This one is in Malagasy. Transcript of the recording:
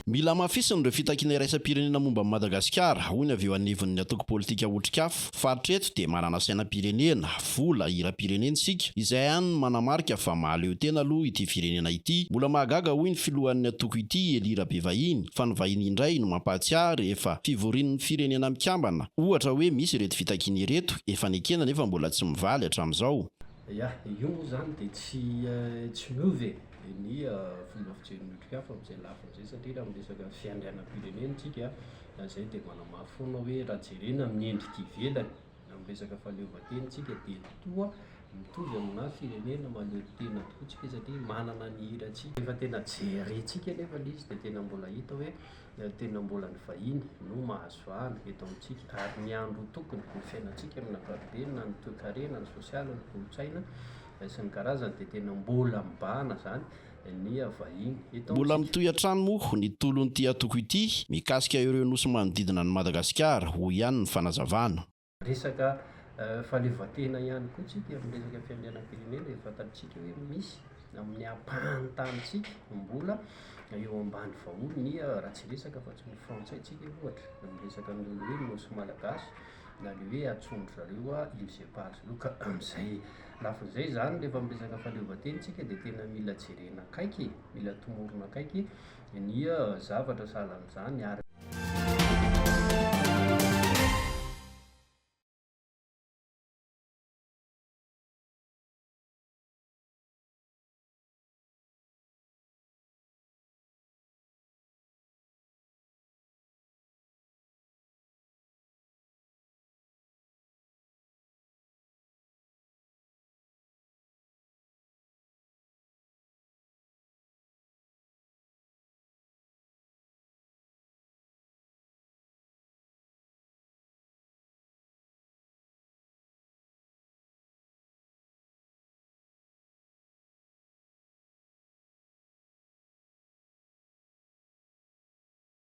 Mila mafisiny ireo fitakiana iraisam-pirenena momba Madagasikara, hoy ny avy eo anivon'ny atoko politika otrikafo. Faritreto dia manana sainam-pirenena, vola hiram-pirenena sika, izay ihany manamarika fa mahaleo tena aloha ity firenena ity. Mbola mahagaga hoy ny filohan'ny atoko ity Elira Bevahiny, fa ny vahiny indray no mampahatsiaro efa fivorian'ny firenena mikambana. Ohatra hoe misy ireto fitakiana ireto efa nekena nefa mbola tsy mivaly hatramin'izao. Ya, io moa zany dia tsy miovy ny fomba fijeriny otrikafo amin'izay lafiny izay, satria raha miresaka fiandrianam-pirenena tsika izay dia manamafy foana hoe raha jerena miendrika ivelany amin'ny resaka fahaleovantena tsika dia toa mitovy amina firenena mahaleo tena tokoa tsika, satria manana ny hirantsika. Efa tena jerentsika nefa izy dia tena mbola hita hoe tena mbola ny vahiny no mahazo vahana eto amintsika, ary ny andro tokony ny fiainantsika amin'ny ankapobeny, na ny toe-karena, ny sosialy, ny kolotsaina sy ny karazany dia tena mbola mibahana zany ny vahiny eto. Mbola mitohy hatrany moa ny tolon'ity atoko ity mikasika ireo nosy manodidina ny Madagasikara, hoy ihany ny fanazavana. Resaka fahaleovantena ihany koa tsika amin'ny resaka fiandrianam-pirenena dia fantatsika hoe misy amin'ny ampahan-tanintsika mbola eo ambany vaholo ny raha tsy resaka fa tsy ny frantsay tsika ohatra, amin'ny resaka ny hoe nosy malagasy na le hoe atsondro zareo Îles Eparses io. Ka amin'izay lafin'izay zany rehefa miresaka fahaleovantena tsika dia tena mila jerena akaiky, mila tomorona akaiky ny zavatra sahala amin'izany, ary